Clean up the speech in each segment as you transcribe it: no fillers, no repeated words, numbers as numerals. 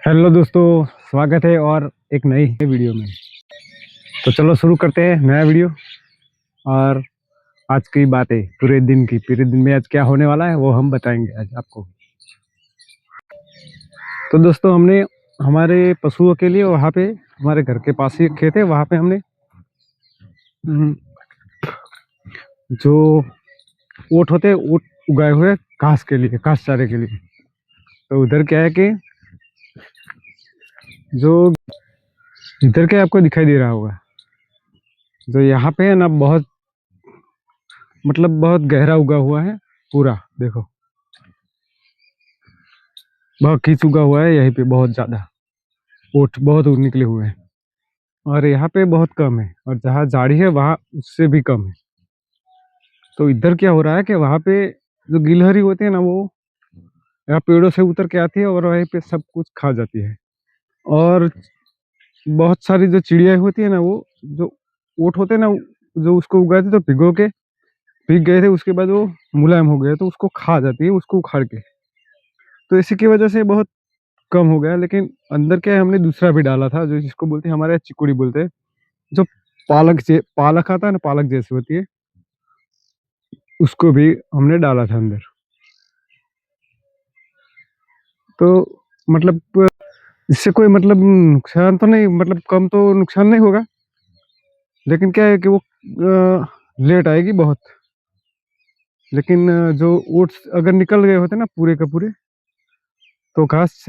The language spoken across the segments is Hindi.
हेलो दोस्तों, स्वागत है और एक नई वीडियो में। तो चलो शुरू करते हैं नया वीडियो। और आज की बातें पूरे दिन में आज क्या होने वाला है वो हम बताएंगे आज आपको। तो दोस्तों, हमने हमारे पशुओं के लिए वहाँ पे हमारे घर के पास ही एक खेत है, वहाँ पे हमने जो ऊँट होते हैं ऊँट उगाए हुए घास के लिए, घास चारे के लिए। तो उधर क्या है कि जो इधर के आपको दिखाई दे रहा होगा, जो यहाँ पे है ना, बहुत बहुत गहरा उगा हुआ है पूरा। देखो बहुत कीच उगा हुआ है यहीं पे, बहुत ज्यादा ऊँट बहुत निकले हुए हैं। और यहाँ पे बहुत कम है, और जहाँ झाड़ी है वहाँ उससे भी कम है। तो इधर क्या हो रहा है कि वहाँ पे जो गिलहरी होती है ना, वो यहाँ पेड़ों से उतर के आती है और वहीं पे सब कुछ खा जाती है। और बहुत सारी जो चिड़िया होती है ना, वो जो ऊँट होते हैं ना, जो उसको उगाए थे तो भिगो के भीग गए थे, उसके बाद वो मुलायम हो गए तो उसको खा जाती है, उसको उखाड़ के। तो इसी की वजह से बहुत कम हो गया। लेकिन अंदर क्या है, हमने दूसरा भी डाला था, जो जिसको बोलते हैं, हमारे यहाँ चिकुड़ी बोलते हैं, जो पालक आता है ना, पालक जैसी होती है, उसको भी हमने डाला था अंदर। तो मतलब इससे कोई नुकसान तो नहीं, कम तो नुकसान नहीं होगा। लेकिन क्या है कि वो लेट आएगी बहुत। लेकिन जो ओट्स अगर निकल गए होते ना पूरे का पूरे, तो घास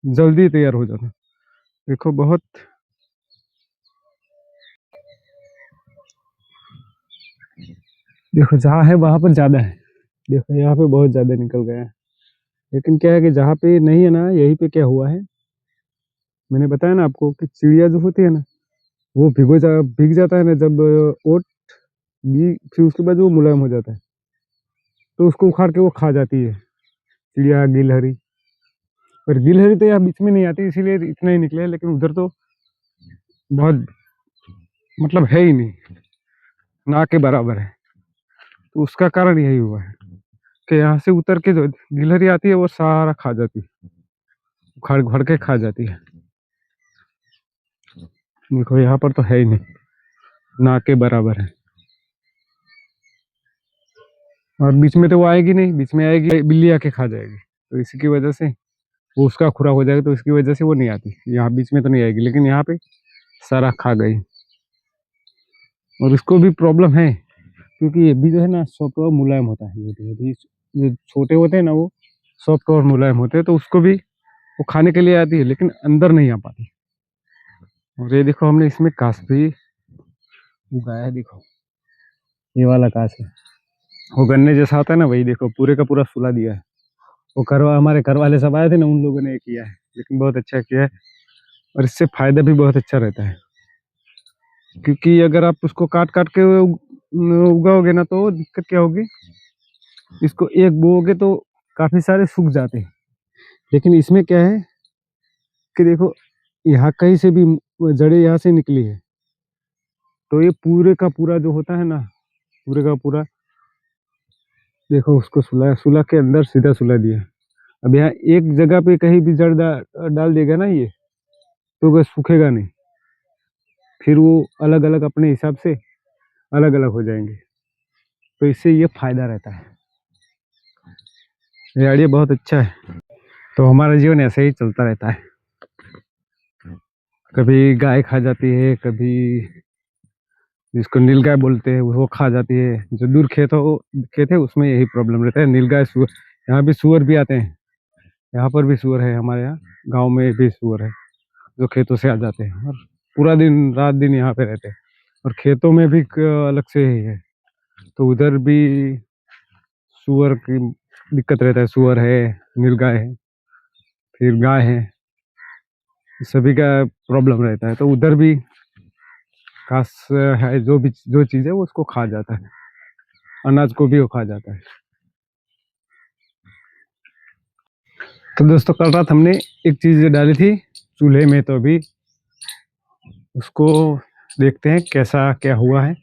जल्दी तैयार हो जाता। देखो बहुत, देखो जहाँ है वहां पर ज्यादा है, देखो यहाँ पे बहुत ज्यादा निकल गया है। लेकिन क्या है कि जहाँ पे नहीं है ना, यहीं पे क्या हुआ है, मैंने बताया ना आपको कि चिड़िया जो होती है ना, वो भीग जाता है ना जब ओट भी, फिर उसके बाद वो मुलायम हो जाता है, तो उसको उखाड़ के वो खा जाती है चिड़िया, गिलहरी। पर गिलहरी तो यहाँ बीच में नहीं आती, इसीलिए इतना ही निकले। लेकिन उधर तो बहुत है ही नहीं, ना के बराबर है। तो उसका कारण यही हुआ है कि यहाँ से उतर के जो गिलहरी आती है वो सारा खा जाती है, उखाड़ उखाड़ के खा जाती है। देखो यहाँ पर तो है ही नहीं, ना के बराबर है। और बीच में तो वो आएगी नहीं, बीच में आएगी बिल्ली आके खा जाएगी, तो इसी की वजह से वो उसका खुराक हो जाएगा, तो इसकी वजह से वो नहीं आती यहाँ, बीच में तो नहीं आएगी। लेकिन यहाँ पे सारा खा गई। और इसको भी प्रॉब्लम है, क्योंकि ये भी जो है ना सॉफ्ट और मुलायम होता है। ये भी जो छोटे होते हैं ना, वो सॉफ्ट और मुलायम होते हैं, तो उसको भी वो खाने के लिए आती है, लेकिन अंदर नहीं आ पाती। और ये देखो, हमने इसमें घास भी उगाया है। देखो ये वाला घास है, वो गन्ने जैसा होता है ना, वही देखो पूरे का पूरा सुला दिया है। वो हमारे घर वाले सब आए थे ना, उन लोगों ने ये किया है, लेकिन बहुत अच्छा किया है। और इससे फायदा भी बहुत अच्छा रहता है, क्योंकि अगर आप उसको काट काट के उगाओगे ना, तो दिक्कत क्या होगी, इसको एक बोओगे तो काफी सारे सूख जाते हैं। लेकिन इसमें क्या है कि देखो, यहाँ कहीं से भी जड़ें यहाँ से निकली है, तो ये पूरे का पूरा जो होता है ना, पूरे का पूरा देखो, उसको सुला सुला के अंदर सीधा सुला दिया। अब यहाँ एक जगह पे कहीं भी जड़ डाल देगा ना ये, तो वो सूखेगा नहीं, फिर वो अलग अलग अपने हिसाब से अलग अलग हो जाएंगे। तो इससे ये फायदा रहता है। ये आइडिया बहुत अच्छा है। तो हमारा जीवन ऐसे ही चलता रहता है, कभी गाय खा जाती है, कभी जिसको नीलगाय बोलते हैं वो खा जाती है। जो दूर खेत है उसमें यही प्रॉब्लम रहता है, नीलगाय सुअर। यहाँ भी सुअर भी आते हैं, यहाँ पर भी सुअर है, हमारे यहाँ गांव में भी सुअर है, जो खेतों से आ जाते हैं और पूरा दिन रात दिन यहाँ पे रहते हैं। और खेतों में भी अलग से ही है, तो उधर भी सुअर की दिक्कत रहता है। सुअर है, नीलगाय है, फिर गाय है, सभी का प्रॉब्लम रहता है। तो उधर भी घास है, जो चीज है वो उसको खा जाता है, अनाज को भी वो खा जाता है। तो दोस्तों, कल रात हमने एक चीज डाली थी चूल्हे में, तो अभी उसको देखते हैं कैसा क्या हुआ है।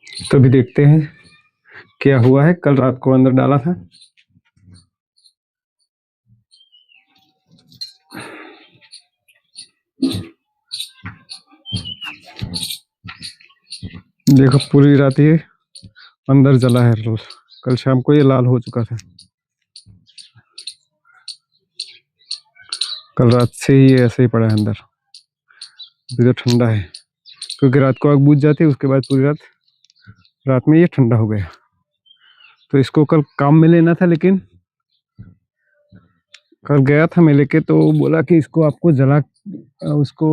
तो अभी देखते हैं क्या हुआ है। कल रात को अंदर डाला था। देखो पूरी रात ये अंदर जला है रोज। कल शाम को ये लाल हो चुका था। कल रात से ही ये ऐसे ही पड़ा है अंदर। अभी तो ठंडा है क्योंकि रात को आग बुझ जाती है, उसके बाद पूरी रात में ये ठंडा हो गया। तो इसको कल काम में लेना था, लेकिन कल गया था मैं लेके, तो बोला कि इसको आपको उसको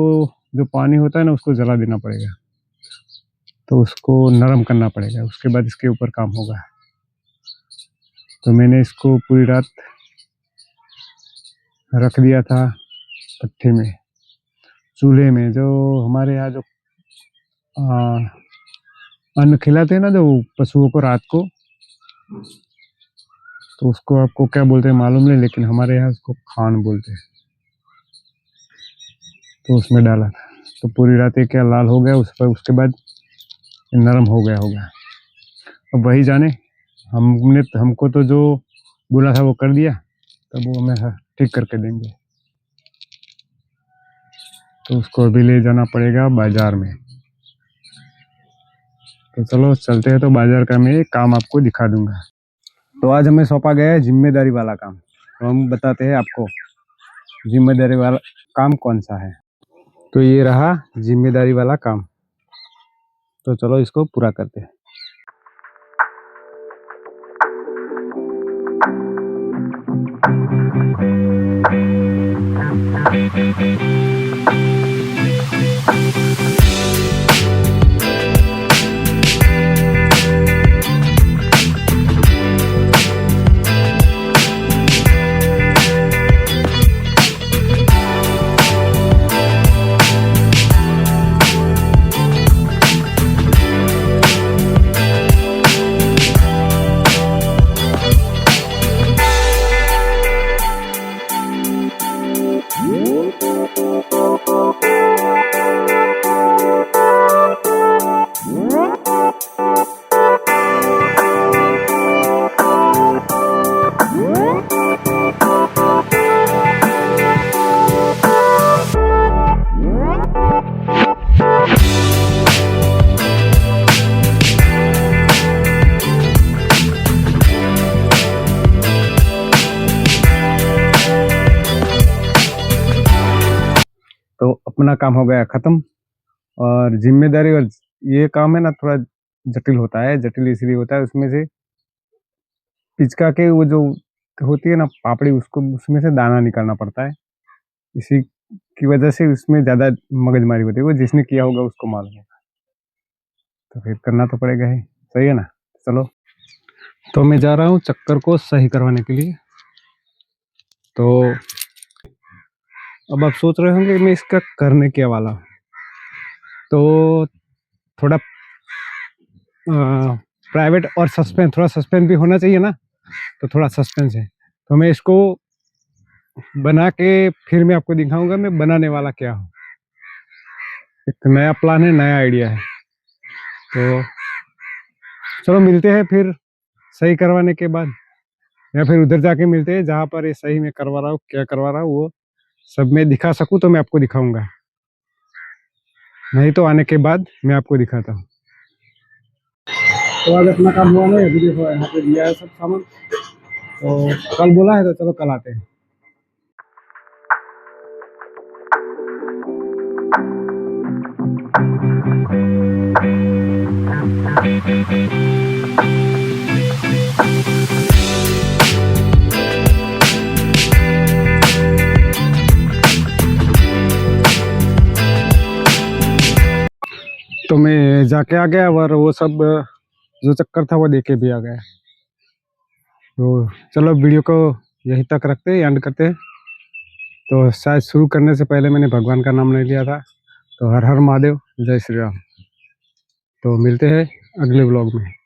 जो पानी होता है ना उसको जला देना पड़ेगा, तो उसको नरम करना पड़ेगा, उसके बाद इसके ऊपर काम होगा। तो मैंने इसको पूरी रात रख दिया था पत्थे में, चूल्हे में। जो हमारे यहाँ जो अन्न खिलाते हैं ना जो पशुओं को रात को, तो उसको आपको क्या बोलते हैं मालूम नहीं, लेकिन हमारे यहाँ उसको खान बोलते हैं। तो उसमें डाला था, तो पूरी रात ये क्या लाल हो गया उस पर, उसके बाद नरम हो गया होगा। अब वही जाने, हमको तो जो बोला था वो कर दिया, तब वो हमें ठीक करके देंगे। तो उसको अभी ले जाना पड़ेगा बाजार में। तो चलो चलते हैं, तो बाजार का मैं काम आपको दिखा दूंगा। तो आज हमें सौंपा गया है जिम्मेदारी वाला काम, तो हम बताते हैं आपको जिम्मेदारी वाला काम कौन सा है। तो ये रहा जिम्मेदारी वाला काम, तो चलो इसको पूरा करते हैं। तो अपना काम हो गया खत्म। और जिम्मेदारी और ये काम है ना थोड़ा जटिल होता है। जटिल इसलिए होता है, उसमें से पिचका के वो जो होती है ना पापड़ी, उसको उसमें से दाना निकालना पड़ता है। इसी की वजह से उसमें ज्यादा मगजमारी होती है। वो जिसने किया होगा उसको मालूम होगा, तो फिर करना तो पड़ेगा ही। सही है ना। चलो, तो मैं जा रहा हूँ चक्कर को सही करवाने के लिए। तो अब आप सोच रहे होंगे मैं इसका करने क्या वाला हूँ। तो थोड़ा प्राइवेट और सस्पेंस, थोड़ा सस्पेंस भी होना चाहिए ना, तो थोड़ा सस्पेंस है। तो मैं इसको बना के फिर मैं आपको दिखाऊंगा मैं बनाने वाला क्या हूँ। एक नया प्लान है, नया आइडिया है। तो चलो मिलते हैं फिर सही करवाने के बाद, या फिर उधर जाके मिलते हैं जहाँ पर ये सही में करवा रहा हूँ, क्या करवा रहा हूँ वो सब मैं दिखा सकूँ तो मैं आपको दिखाऊंगा, नहीं तो आने के बाद मैं आपको दिखाता हूँ। तो आज अपना काम हुआ नहीं, अभी देखो यहाँ पे दिया है सब सामान। तो कल बोला है, तो चलो कल आते हैं। तो मैं जाके आ गया और वो सब जो चक्कर था वो देके भी आ गया। तो चलो वीडियो को यहीं तक रखते हैं, एंड करते हैं। तो शायद शुरू करने से पहले मैंने भगवान का नाम नहीं लिया था। तो हर हर महादेव, जय श्री राम। तो मिलते हैं अगले व्लॉग में।